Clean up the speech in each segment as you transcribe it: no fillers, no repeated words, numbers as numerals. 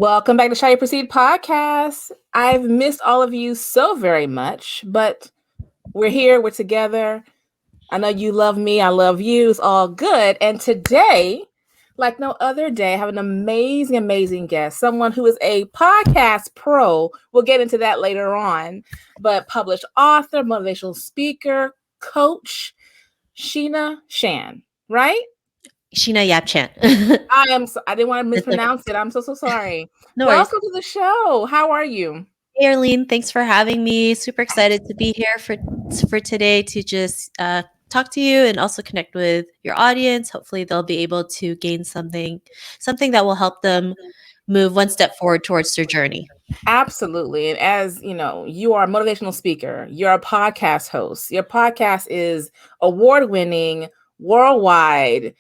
Welcome back to Shall You Proceed podcast. I've missed all of you so very much, but we're here, we're together. I know you love me, I love you. It's all good. And today, like no other day, I have an amazing guest, someone who is a podcast pro. We'll get into that later on, but published author, motivational speaker, coach, Sheena Chan, right? Sheena Yap Chan. I didn't want to mispronounce it. I'm so sorry. No worries. Welcome to the show. How are you? Hey, Arlene, thanks for having me. Super excited to be here for today to just talk to you and also connect with your audience. Hopefully they'll be able to gain something that will help them move one step forward towards their journey. Absolutely. And as you know, you are a motivational speaker, you're a podcast host. Your podcast is award-winning, worldwide,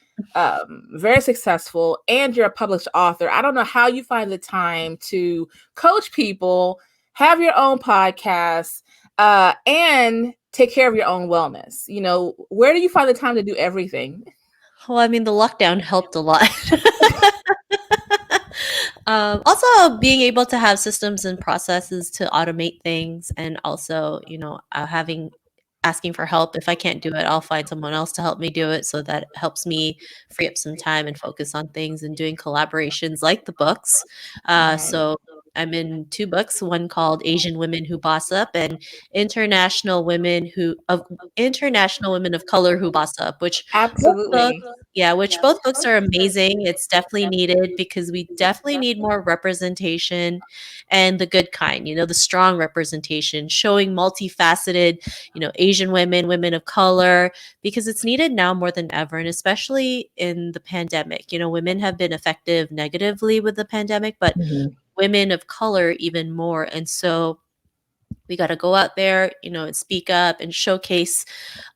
very successful, and you're a published author. I don't know how you find the time to coach people, have your own podcast, and take care of your own wellness. You know, where do you find the time to do everything? Well, I mean, the lockdown helped a lot. Also, being able to have systems and processes to automate things, and also, asking for help. If I can't do it, I'll find someone else to help me do it. So that helps me free up some time and focus on things and doing collaborations like the books. So I'm in 2 books, one called Asian Women Who Boss Up and International Women of Color Who Boss Up, which Absolutely. both books are amazing. It's definitely needed because we definitely need more representation, and the good kind, the strong representation, showing multifaceted, Asian women of color, because it's needed now more than ever. And especially in the pandemic, women have been affected negatively with the pandemic, but women of color even more. And so we got to go out there, and speak up and showcase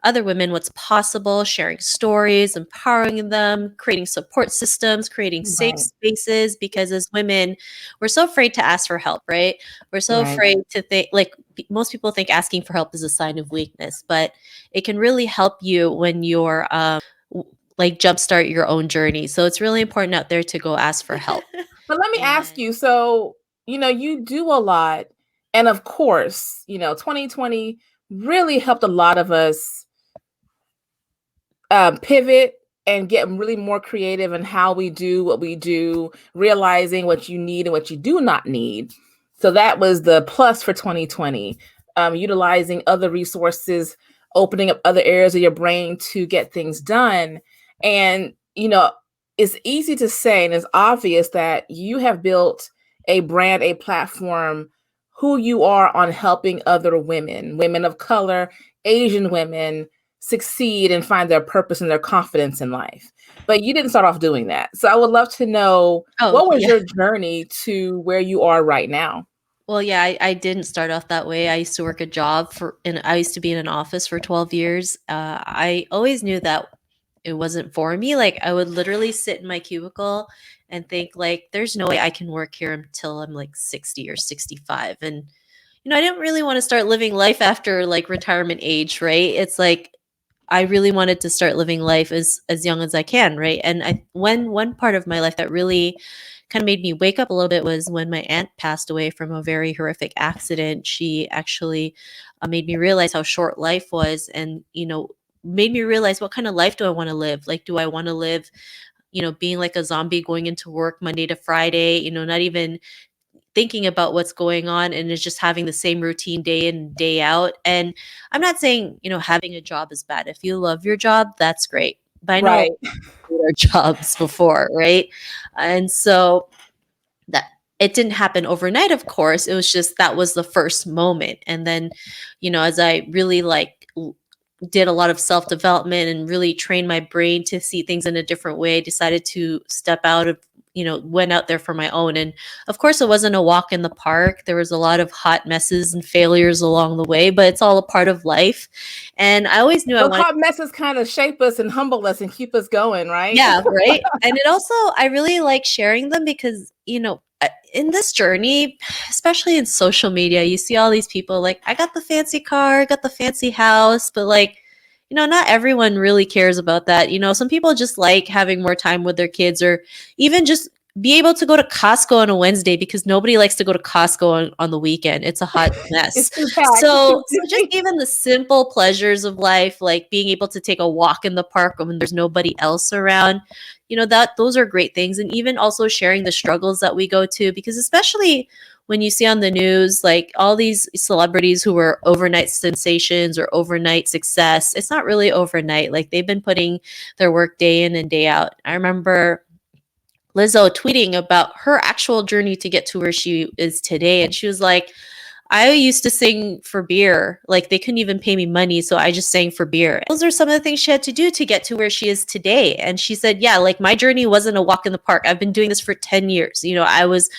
other women what's possible, sharing stories, empowering them, creating support systems, creating safe spaces. Because as women, we're so afraid to ask for help, right? We're so afraid to think, like most people think asking for help is a sign of weakness, but it can really help you when you're jumpstart your own journey. So it's really important out there to go ask for help. But let me ask you, so, you do a lot. And of course, 2020 really helped a lot of us pivot and get really more creative in how we do what we do, realizing what you need and what you do not need. So that was the plus for 2020, utilizing other resources, opening up other areas of your brain to get things done. And, it's easy to say and it's obvious that you have built a brand, a platform, who you are on helping other women of color, Asian women succeed and find their purpose and their confidence in life. But you didn't start off doing that. So I would love to know, what was your journey to where you are right now? Well, yeah, I didn't start off that way. I used to work a job and I used to be in an office for 12 years. I always knew that it wasn't for me. Like, I would literally sit in my cubicle and think, like, there's no way I can work here until I'm like 60 or 65. And, I didn't really want to start living life after like retirement age, right? It's like, I really wanted to start living life as young as I can, right? And one part of my life that really kind of made me wake up a little bit was when my aunt passed away from a very horrific accident. She actually made me realize how short life was, and made me realize, what kind of life do I want to live? Like, do I want to live, being like a zombie, going into work Monday to Friday, not even thinking about what's going on, and is just having the same routine day in, day out? And I'm not saying, having a job is bad. If you love your job, that's great. But I know our jobs before, right? And so that it didn't happen overnight, of course. It was just, that was the first moment. And then, as I really did a lot of self-development and really trained my brain to see things in a different way, I decided to step out of, went out there for my own. And of course, it wasn't a walk in the park. There was a lot of hot messes and failures along the way, but it's all a part of life. And I always knew hot messes kind of shape us and humble us and keep us going, right? Yeah, right. And it also, I really like sharing them because, in this journey, especially in social media, you see all these people like, I got the fancy car, got the fancy house, but like, not everyone really cares about that. Some people just like having more time with their kids, or even just be able to go to Costco on a Wednesday because nobody likes to go to Costco on the weekend. It's a hot mess. It's too packed. It's too So just busy. even the simple pleasures of life, like being able to take a walk in the park when there's nobody else around, that those are great things. And even also sharing the struggles that we go to, because especially when you see on the news, like all these celebrities who were overnight sensations or overnight success, it's not really overnight. Like they've been putting their work day in and day out. I remember Lizzo tweeting about her actual journey to get to where she is today. And she was like, I used to sing for beer. Like they couldn't even pay me money. So I just sang for beer. Those are some of the things she had to do to get to where she is today. And she said, yeah, like my journey wasn't a walk in the park. I've been doing this for 10 years. I was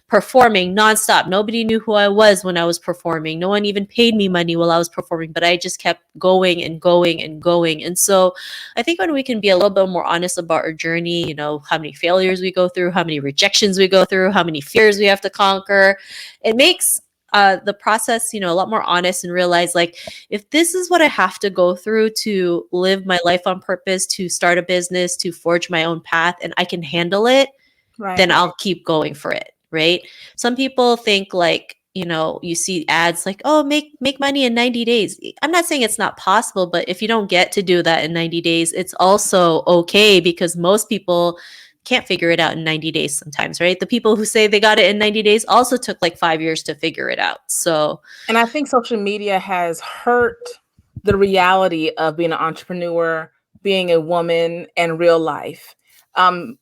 performing nonstop. Nobody knew who I was when I was performing. No one even paid me money while I was performing, but I just kept going and going and going. And so I think when we can be a little bit more honest about our journey, how many failures we go through, how many rejections we go through, how many fears we have to conquer, it makes the process, a lot more honest, and realize like, if this is what I have to go through to live my life on purpose, to start a business, to forge my own path, and I can handle it, then Right. I'll keep going for it. Right. Some people think like, you see ads like, oh, make money in 90 days. I'm not saying it's not possible, but if you don't get to do that in 90 days, it's also okay, because most people can't figure it out in 90 days sometimes, right? The people who say they got it in 90 days also took like 5 years to figure it out. So, And I think social media has hurt the reality of being an entrepreneur, being a woman, and real life. Um,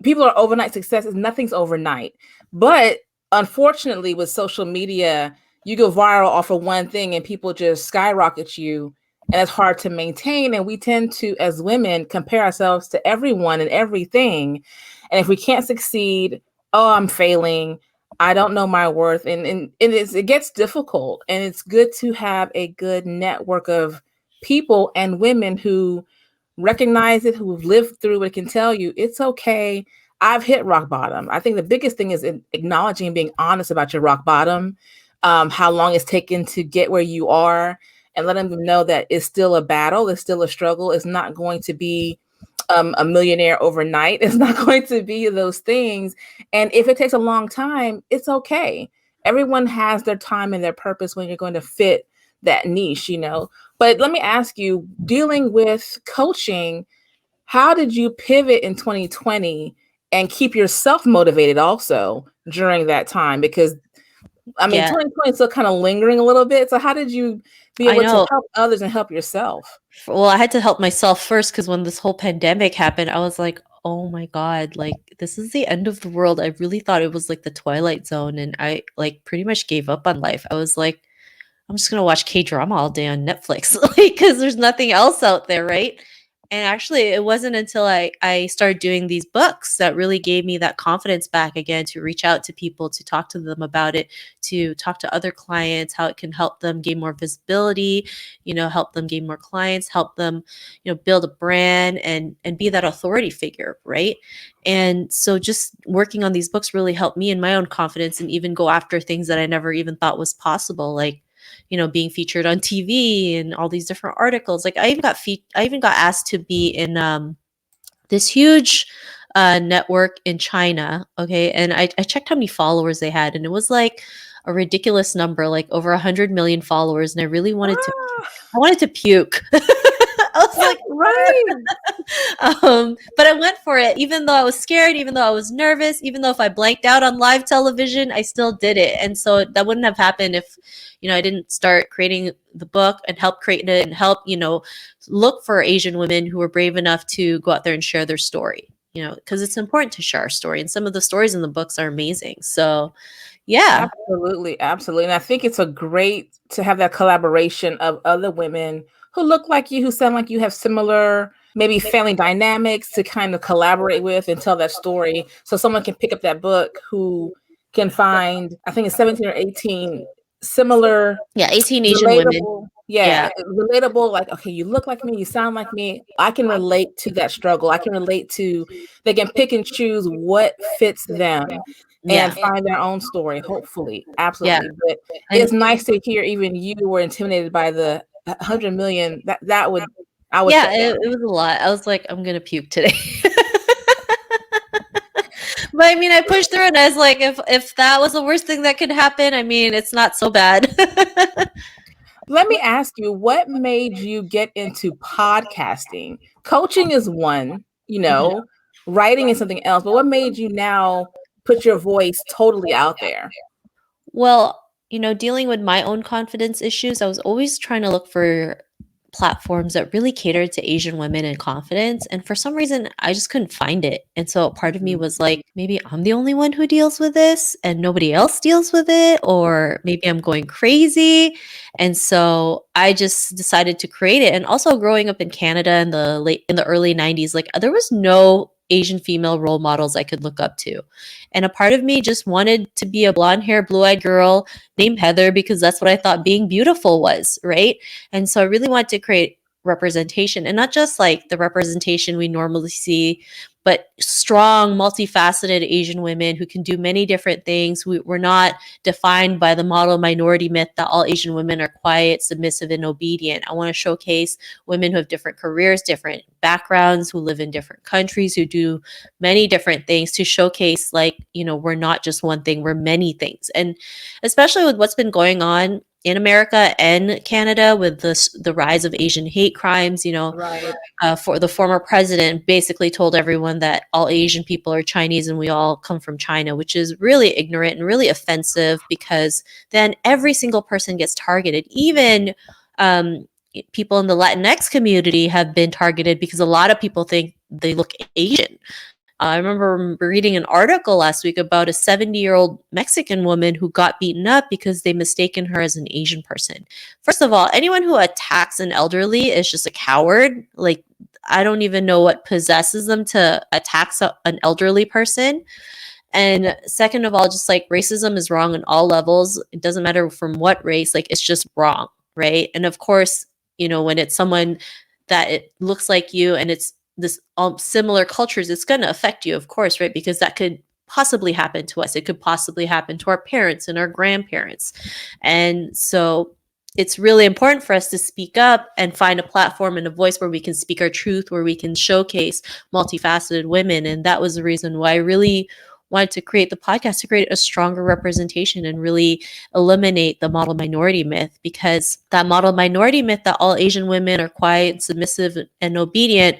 People are overnight successes. Nothing's overnight. But unfortunately, with social media, you go viral off of one thing and people just skyrocket you. And it's hard to maintain. And we tend to, as women, compare ourselves to everyone and everything. And if we can't succeed, oh, I'm failing. I don't know my worth. And it gets difficult. And it's good to have a good network of people and women who recognize it, who've lived through it, can tell you it's okay. I've hit rock bottom. I think the biggest thing is acknowledging and being honest about your rock bottom, how long it's taken to get where you are, and letting them know that it's still a battle, it's still a struggle. It's not going to be a millionaire overnight. It's not going to be those things. And if it takes a long time, it's okay. Everyone has their time and their purpose when you're going to fit that niche. But let me ask you, dealing with coaching, how did you pivot in 2020 and keep yourself motivated also during that time? Because I mean, yeah, 2020 is still kind of lingering a little bit. So how did you be I able to know. help others and help yourself? Well, I had to help myself first, because when this whole pandemic happened, I was like, oh my God, like this is the end of the world. I really thought it was like the Twilight Zone, and I like pretty much gave up on life. I was like, I'm just gonna watch K-drama all day on Netflix, like, because there's nothing else out there, right? And actually, it wasn't until I started doing these books that really gave me that confidence back again, to reach out to people, to talk to them about it, to talk to other clients, how it can help them gain more visibility, help them gain more clients, help them, build a brand and be that authority figure, right? And so just working on these books really helped me in my own confidence, and even go after things that I never even thought was possible, like being featured on TV and all these different articles. Like I even got asked to be in this huge network in China. Okay, and I checked how many followers they had, and it was like a ridiculous number, like over 100 million followers. And Ah, I wanted to puke. I was like, right. but I went for it, even though I was scared, even though I was nervous, even though if I blanked out on live television, I still did it. And so that wouldn't have happened if, I didn't start creating the book and help create it and help, look for Asian women who were brave enough to go out there and share their story, because it's important to share our story. And some of the stories in the books are amazing. So, yeah. Absolutely, absolutely. And I think it's a great to have that collaboration of other women who look like you, who sound like you, have similar maybe family dynamics to kind of collaborate with and tell that story. So someone can pick up that book who can find, I think it's 17 or 18 similar, Yeah. 18 Asian women. relatable. Yeah, Yeah. relatable, like, okay, you look like me, you sound like me. I can relate to that struggle. I can relate to, they can pick and choose what fits them and Yeah. find their own story, hopefully. Yeah. Absolutely. But And it's nice to hear even you were intimidated by the 100 million. That would, I would yeah, shut down. it was a lot. I was like, I'm gonna puke today. But I mean, I pushed through, and I was like, if that was the worst thing that could happen, I mean, it's not so bad. Let me ask you, what made you get into podcasting? Coaching is one, Mhm. writing is something else, but what made you now put your voice totally out there? Well, dealing with my own confidence issues, I was always trying to look for platforms that really catered to Asian women and confidence. And for some reason, I just couldn't find it. And so part of me Mhm. was like, maybe I'm the only one who deals with this and nobody else deals with it, or maybe I'm going crazy. And so I just decided to create it. And also growing up in Canada in the early 90s, like there was no Asian female role models I could look up to. And a part of me just wanted to be a blonde hair, blue eyed girl named Heather because that's what I thought being beautiful was, right? And so I really wanted to create representation, and not just like the representation we normally see, but strong, multifaceted Asian women who can do many different things. We're not defined by the model minority myth that all Asian women are quiet, submissive, and obedient. I want to showcase women who have different careers, different backgrounds, who live in different countries, who do many different things to showcase, like, we're not just one thing, we're many things. And especially with what's been going on in America and Canada with the rise of Asian hate crimes. Right. For the former president basically told everyone that all Asian people are Chinese and we all come from China, which is really ignorant and really offensive, because then every single person gets targeted. Even people in the Latinx community have been targeted because a lot of people think they look Asian. I remember reading an article last week about a 70-year-old Mexican woman who got beaten up because they mistaken her as an Asian person. First of all, anyone who attacks an elderly is just a coward. Like, I don't even know what possesses them to attack an elderly person. And second of all, just like racism is wrong on all levels. It doesn't matter from what race, like it's just wrong, right? And of course, when it's someone that it looks like you and it's this similar cultures, it's going to affect you, of course, right? Because that could possibly happen to us. It could possibly happen to our parents and our grandparents. And so it's really important for us to speak up and find a platform and a voice where we can speak our truth, where we can showcase multifaceted women. And that was the reason why I really wanted to create the podcast, to create a stronger representation and really eliminate the model minority myth, because that model minority myth that all Asian women are quiet, submissive, and obedient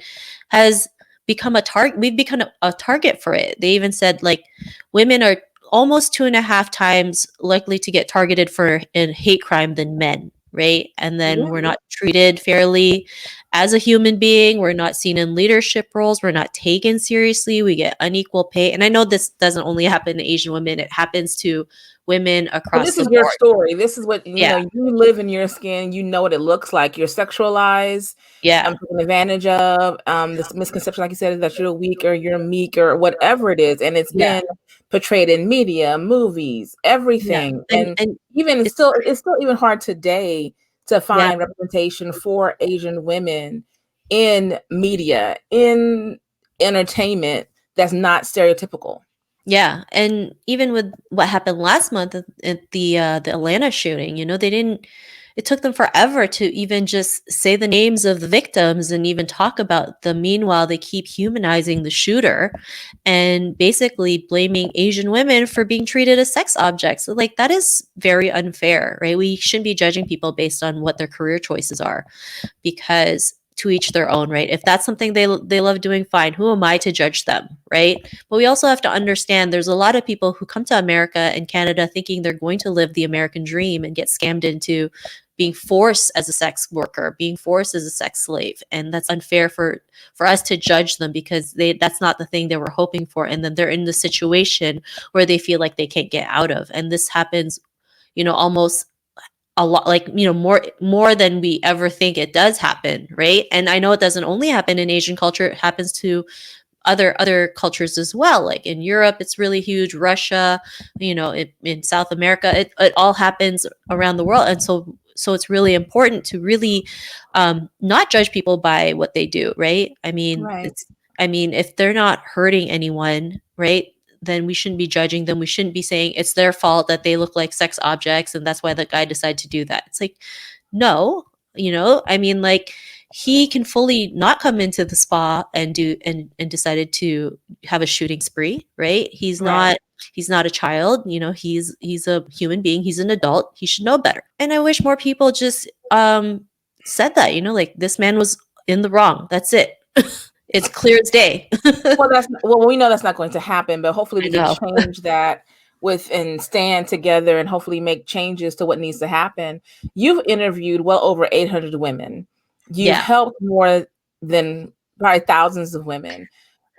has become a target. We've become a target for it. They even said like women are almost 2.5 times likely to get targeted for a hate crime than men, right? And then we're Really? not treated fairly as a human being. We're not seen in leadership roles. We're not taken seriously. We get unequal pay. And I know this doesn't only happen to Asian women, it happens to women But across this the is your board. story. This is what, Yeah. you live in your skin. You know what it looks like. You're sexualized, Yeah. taken advantage of. This misconception, like you said, is that you're weak or you're meek or whatever it is. And it's Yeah. been portrayed in media, movies, Yeah. everything. And And even it's it's still even hard today to yeah. find representation for Asian women in media, in entertainment that's not stereotypical. Yeah, and even with what happened last month at the Atlanta shooting, they didn't. It took them forever to even just say the names of the victims and even talk about them. Meanwhile, they keep humanizing the shooter and basically blaming Asian women for being treated as sex objects. So, like, that is very unfair, right? We shouldn't be judging people based on what their career choices are, because to each their own, right? If that's something they love doing, fine. Who am I to judge them, right? But we also have to understand there's a lot of people who come to America and Canada thinking they're going to live the American dream and get scammed into being forced as a sex worker, being forced as a sex slave, and that's unfair for us to judge them, because that's not the thing they were hoping for, and then they're in the situation where they feel like they can't get out of. And this happens, almost a lot, like, more than we ever think it does happen, right? And I know it doesn't only happen in Asian culture, it happens to other cultures as well. Like in Europe, it's really huge. Russia, in South America, it all happens around the world. And so it's really important to really not judge people by what they do, right? Right. I mean, if they're not hurting anyone, right, then we shouldn't be judging them. We shouldn't be saying it's their fault that they look like sex objects and that's why the guy decided to do that. It's like, no, I mean, like, he can fully not come into the spa and do and decided to have a shooting spree, right? Right. He's not a child, you know, he's a human being, he's an adult, he should know better. And I wish more people just said that, you know, like this man was in the wrong. That's it. It's clear as day. Well, well, we know that's not going to happen, but hopefully I we can know. change that with and stand together and hopefully make changes to what needs to happen. You've interviewed well over 800 women. You've Yeah. helped more than probably thousands of women.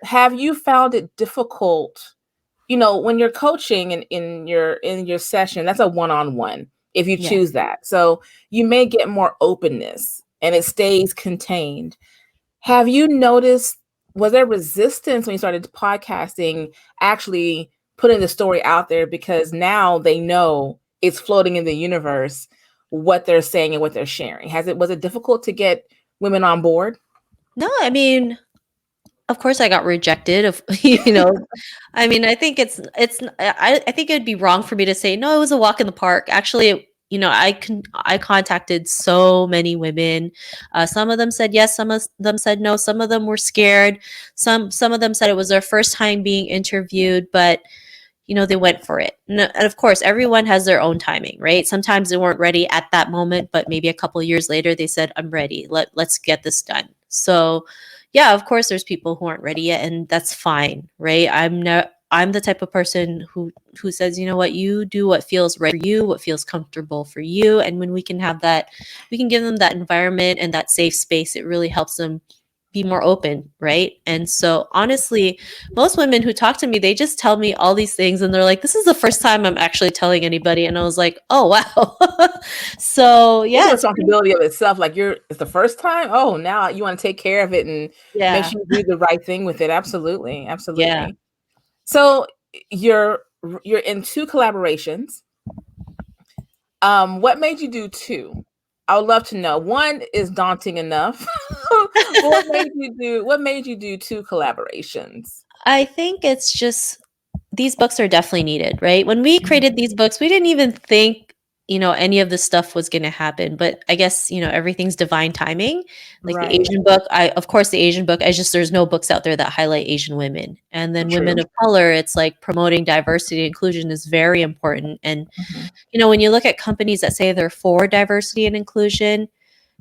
Have you found it difficult, when you're coaching and in your session, that's a one-on-one if you Yeah. choose that. So you may get more openness and it stays contained. Have you noticed, was there resistance when you started podcasting, actually putting the story out there because now they know it's floating in the universe, what they're saying and what they're sharing? Was it difficult to get women on board? No, I mean, of course I got rejected of you know, I mean, I think I think it'd be wrong for me to say, "No, it was a walk in the park." Actually, you know, I contacted so many women. Some of them said yes, some of them said no, some of them were scared. Some of them said it was their first time being interviewed, but you know, they went for it. And of course, everyone has their own timing, right? Sometimes they weren't ready at that moment, but maybe a couple of years later they said, "I'm ready. Let's get this done." So, yeah, of course there's people who aren't ready yet, and that's fine, right? I'm the type of person who says, "You know what? You do what feels right for you, what feels comfortable for you." And when we can have that, we can give them that environment and that safe space, it really helps them be more open, right? And so honestly, most women who talk to me, they just tell me all these things and they're like, "This is the first time I'm actually telling anybody." And I was like, "Oh, wow." So, It's a yeah, responsibility of itself. Like it's the first time. Oh, now you want to take care of it and make yeah, sure you do the right thing with it. Absolutely. yeah. Absolutely. So you're you're in two collaborations. What made you do two? I would love to know. One is daunting enough. What made you do two collaborations? I think it's just these books are definitely needed, right? When we Mhm. created these books, we didn't even think, you know, any of this stuff was going to happen. But I guess, you know, everything's divine timing. Like the Right. Asian book, of course, the Asian book, I just, there's no books out there that highlight Asian women. And then women True. of color, it's like promoting diversity and inclusion is very important. And, Mhm. you know, when you look at companies that say they're for diversity and inclusion,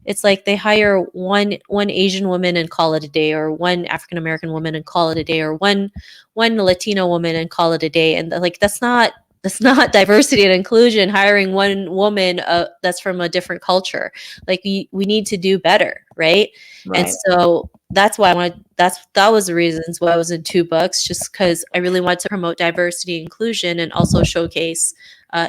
it's like they hire one Asian woman and call it a day, or one African American woman and call it a day, or one Latino woman and call it a day. And like that's not diversity and inclusion. Hiring one woman that's from a different culture, like we need to do better, right? And Right. so that's why I wanted. That was the reasons why I was in two books, just because I really wanted to promote diversity and inclusion and also showcase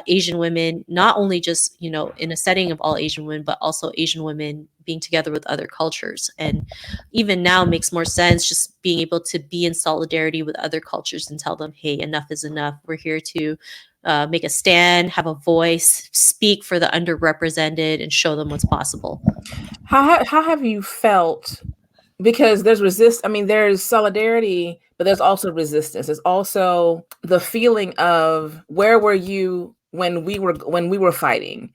Asian women, not only just, you know, in a setting of all Asian women, but also Asian women being together with other cultures. And even now makes more sense just being able to be in solidarity with other cultures and tell them, "Hey, enough is enough. We're here to make a stand, have a voice, speak for the underrepresented, and show them what's possible." How have you felt? Because there's solidarity, but there's also resistance. There's also the feeling of, where were you when we were fighting?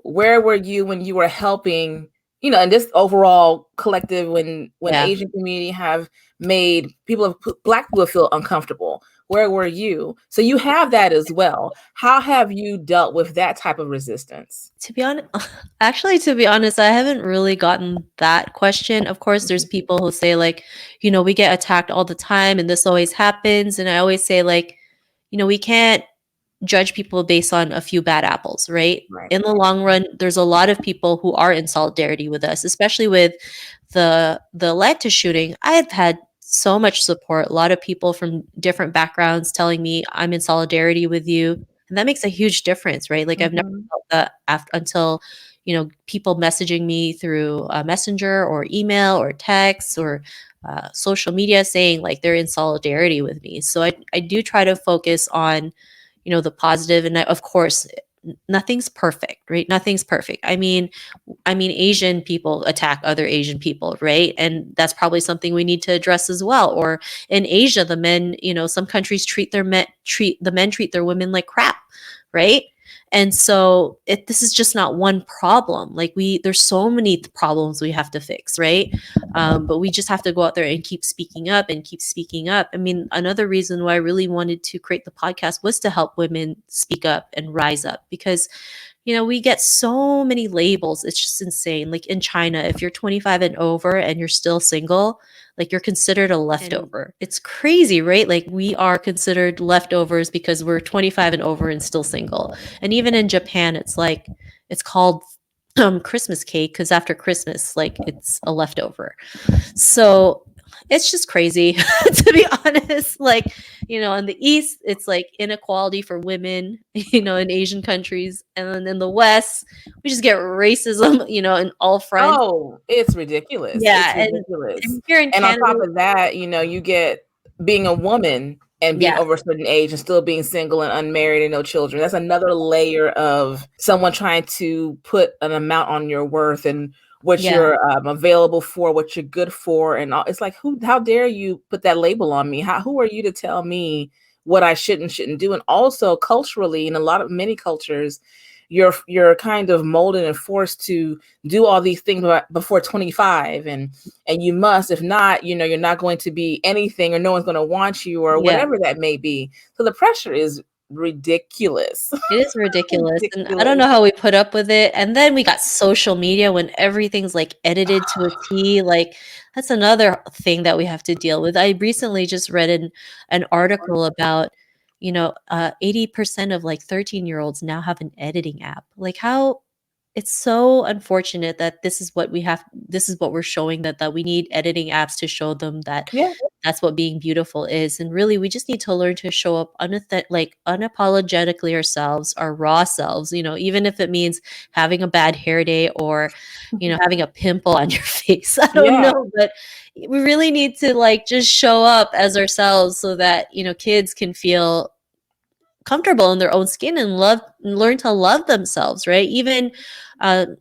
Where were you when you were helping, and this overall collective, when Yeah. Asian community have made Black people feel uncomfortable? Where were you? So you have that as well. How have you dealt with that type of resistance? To be honest, actually, to be honest, I haven't really gotten that question. Of course, there's Mhm. people who say, like, you know, we get attacked all the time and this always happens. And I always say, like, you know, we can't judge people based on a few bad apples, right? Right. In the long run, there's a lot of people who are in solidarity with us, especially with the Atlanta shooting. I've had so much support, a lot of people from different backgrounds telling me I'm in solidarity with you. And that makes a huge difference, right? Like I've never Mhm. felt that until, you know, people messaging me through a messenger or email or text or social media saying like they're in solidarity with me. So I do try to focus on, you know, the positive. And of course, nothing's perfect, right? Nothing's perfect. I mean, Asian people attack other Asian people, right? And that's probably something we need to address as well. Or in Asia, the men, you know, some countries treat the men treat their women like crap, right? And so this is just not one problem. Like there's so many problems we have to fix, right? But we just have to go out there and keep speaking up and keep speaking up. I mean, another reason why I really wanted to create the podcast was to help women speak up and rise up, because we get so many labels. It's just insane. Like in China, if you're 25 and over and you're still single, like you're considered a leftover. It's crazy, right? Like we are considered leftovers because we're 25 and over and still single. And even in Japan, it's called Christmas cake, because after Christmas, like it's a leftover. So it's just crazy to be honest. Like, in the East, it's like inequality for women, in Asian countries. And then in the West, we just get racism, in all fronts. Oh, it's ridiculous. Yeah. It's ridiculous. And here in And on Canada, top of that, you get being a woman and being over a certain age and still being single and unmarried and no children. That's another layer of someone trying to put an amount on your worth and what you're available for, what you're good for. And all. It's like, how dare you put that label on me? Who are you to tell me what I shouldn't do? And also culturally, in many cultures, you're kind of molded and forced to do all these things before 25, and you must. If not, you're not going to be anything, or no one's going to want you, or whatever that may be. So the pressure is ridiculous. It is ridiculous. And I don't know how we put up with it. And then we got social media when everything's like edited to a T. Like that's another thing that we have to deal with. I recently just read an article about 80% of like 13-year-olds now have an editing app. Like how it's so unfortunate that this is what we're showing, that we need editing apps to show them that that's what being beautiful is. And really, we just need to learn to show up unapologetically ourselves, our raw selves, even if it means having a bad hair day or, having a pimple on your face. I don't know, but we really need to like just show up as ourselves so that, kids can feel comfortable in their own skin and learn to love themselves, right? Even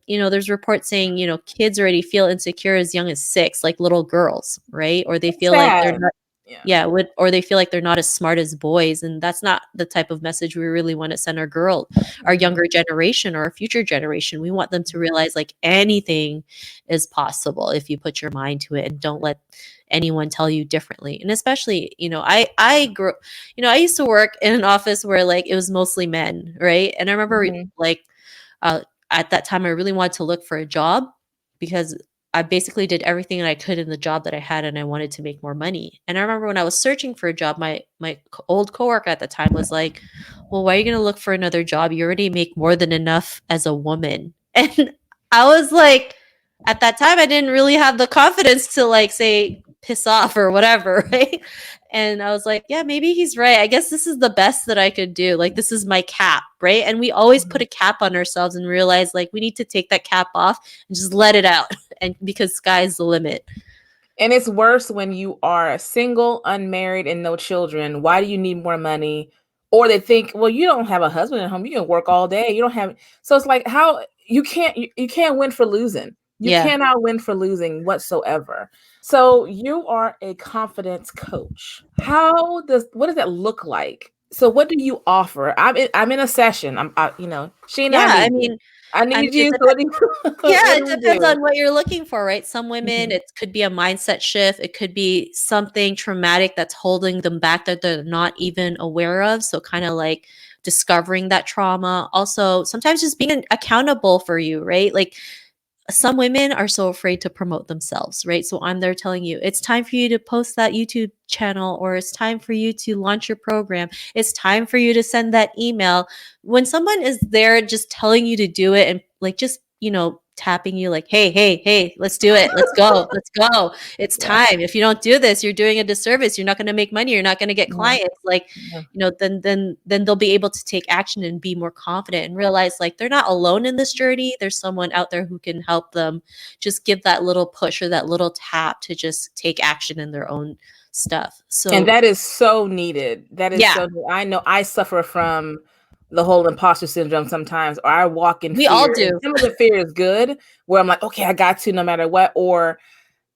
there's reports saying kids already feel insecure as young as 6, like little girls, right? Or they feel like they're not or they feel like they're not as smart as boys. And that's not the type of message we really want to send our younger generation, or our future generation. We want them to realize like anything is possible if you put your mind to it and don't let anyone tell you differently. And especially, I grew, I used to work in an office where like it was mostly men, right? And I remember like at that time I really wanted to look for a job because I basically did everything that I could in the job that I had, and I wanted to make more money. And I remember when I was searching for a job, my old coworker at the time was like, "Well, why are you going to look for another job? You already make more than enough as a woman." And I was like, at that time, I didn't really have the confidence to like say piss off or whatever, right? And I was like, yeah, maybe he's right. I guess this is the best that I could do. Like, this is my cap, right? And we always put a cap on ourselves and realize like we need to take that cap off and just let it out. And because sky's the limit. And it's worse when you are single, unmarried, and no children. Why do you need more money? Or they think, well, you don't have a husband at home. You can work all day. You don't have. So it's like how you can't win for losing. You cannot win for losing whatsoever. So you are a confidence coach. What does that look like? So what do you offer? I'm in a session. Sheena, I need you. It depends on what you're looking for, right? Some women, it could be a mindset shift. It could be something traumatic that's holding them back that they're not even aware of. So kind of like discovering that trauma. Also, sometimes just being accountable for you, right? Like some women are so afraid to promote themselves, right? So I'm there telling you, it's time for you to post that YouTube channel, or it's time for you to launch your program. It's time for you to send that email. When someone is there just telling you to do it and like just, tapping you like, hey, let's do it. Let's go. Let's go. It's time. If you don't do this, you're doing a disservice. You're not going to make money. You're not going to get clients. Like, then they'll be able to take action and be more confident and realize like they're not alone in this journey. There's someone out there who can help them just give that little push or that little tap to just take action in their own stuff. So, and that is so needed. That is so needed. I know I suffer from the whole imposter syndrome sometimes, or I walk in fear. We all do. Some of the fear is good, where I'm like, okay, I got to no matter what. Or,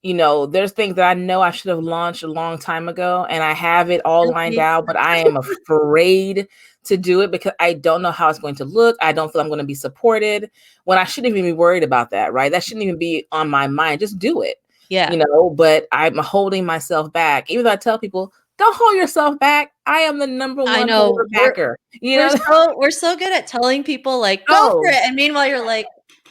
there's things that I know I should have launched a long time ago, and I have it all lined out, but I am afraid to do it because I don't know how it's going to look. I don't feel I'm going to be supported, when I shouldn't even be worried about that, right? That shouldn't even be on my mind. Just do it. Yeah. But I'm holding myself back. Even though I tell people, don't hold yourself back. I am the number I one know. holder backer. We're so good at telling people like, go for it. And meanwhile, you're like,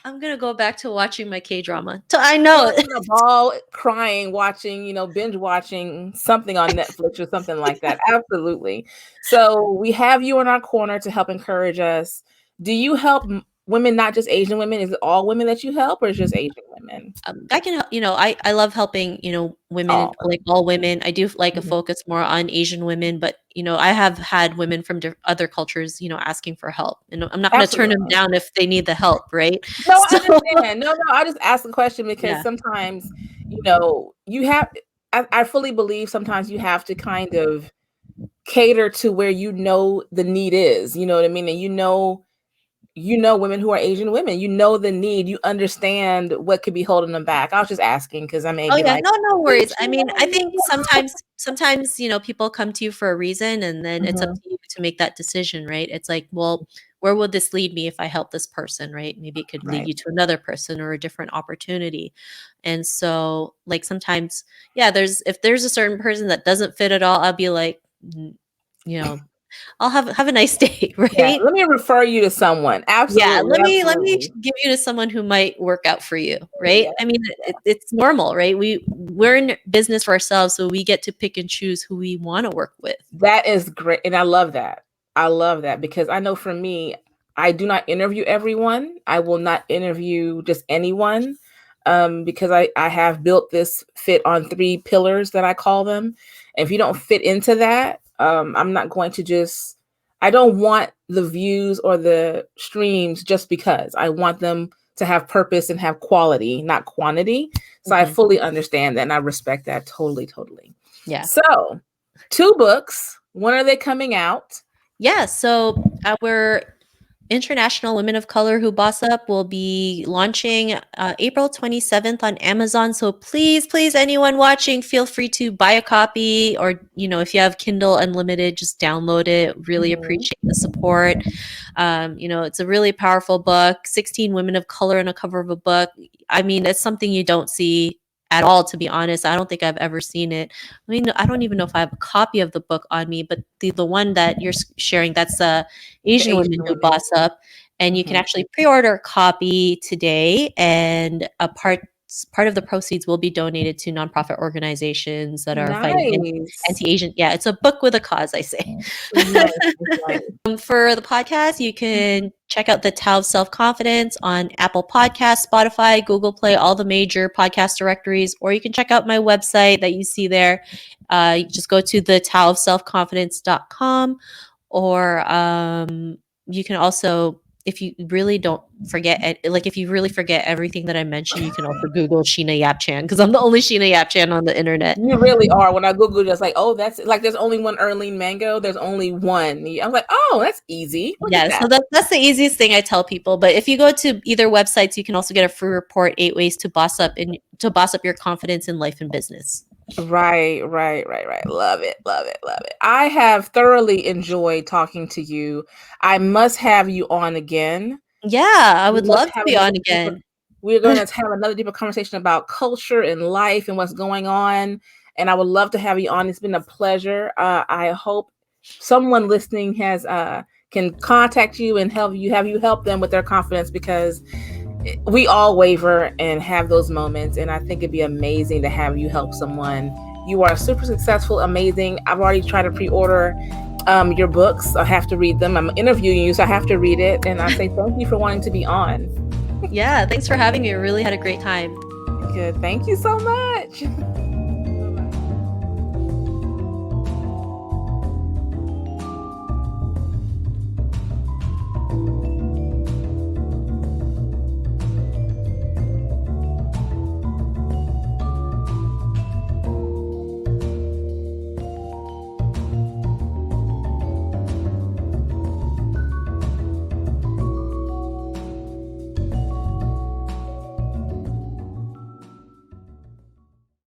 I'm going to go back to watching my K-drama. So I know. In a ball, crying, watching, binge watching something on Netflix or something like that. Absolutely. So we have you in our corner to help encourage us. Do you help women, not just Asian women? Is it all women that you help, or is it just Asian women? I can, I love helping, women, like all women. I do like a focus more on Asian women, but, I have had women from other cultures, asking for help. And I'm not going to turn them down if they need the help, right? No, I understand. No, I just asked the question because sometimes, you have, I fully believe sometimes you have to kind of cater to where the need is, you know what I mean? And women who are Asian women, the need, you understand what could be holding them back. I was just asking because I may be like, no worries. I mean, I think sometimes, people come to you for a reason, and then it's up to you to make that decision, right? It's like, well, where would this lead me if I help this person, right? Maybe it could lead you to another person or a different opportunity. And so, like, sometimes, if there's a certain person that doesn't fit at all, I'll be like, I'll have a nice day, right? Yeah, let me refer you to someone. Absolutely. Yeah, let me give you to someone who might work out for you, right? I mean, it's normal, right? We're in business for ourselves, so we get to pick and choose who we want to work with. That is great, and I love that. I love that because I know for me, I do not interview everyone. I will not interview just anyone, because I have built this fit on 3 pillars that I call them. And if you don't fit into that, I'm not going to I don't want the views or the streams just because. I want them to have purpose and have quality, not quantity. So I fully understand that, and I respect that totally. Yeah. So 2 books. When are they coming out? Yeah. So our International Women of Color Who Boss Up will be launching April 27th on Amazon. So please, anyone watching, feel free to buy a copy, or, if you have Kindle Unlimited, just download it. Really appreciate the support. It's a really powerful book, 16 women of color on a cover of a book. I mean, it's something you don't see at all, to be honest. I don't think I've ever seen it. I mean, I don't even know if I have a copy of the book on me, but the one that you're sharing, that's Asian Women Who Boss Up. And you can actually pre-order a copy today, and a part of the proceeds will be donated to nonprofit organizations that are fighting anti-Asian. Yeah, it's a book with a cause, I say. For the podcast, you can check out the Tao of Self Confidence on Apple Podcasts, Spotify, Google Play, all the major podcast directories, or you can check out my website that you see there. You just go to the taoofselfconfidence.com, or you can also, if you really forget everything that I mentioned, you can also Google Sheena Yap Chan, because I'm the only Sheena Yap Chan on the internet. You really are. When I Google, just like, oh, that's like, there's only one Erlene Mango. There's only one. I'm like, oh, that's easy. So that's the easiest thing I tell people. But if you go to either websites, you can also get a free report, 8 ways to boss up your confidence in life and business. Right. Love it. I have thoroughly enjoyed talking to you. I must have you on again. Yeah, I would love to be on again. We're going to have another deeper conversation about culture and life and what's going on. And I would love to have you on. It's been a pleasure. I hope someone listening can contact you and have you help them with their confidence, because we all waver and have those moments. And I think it'd be amazing to have you help someone. You are super successful, amazing. I've already tried to pre-order your books. I have to read them. I'm interviewing you, so I have to read it. And I say thank you for wanting to be on. Yeah, thanks for having me. I really had a great time. Good. Thank you so much.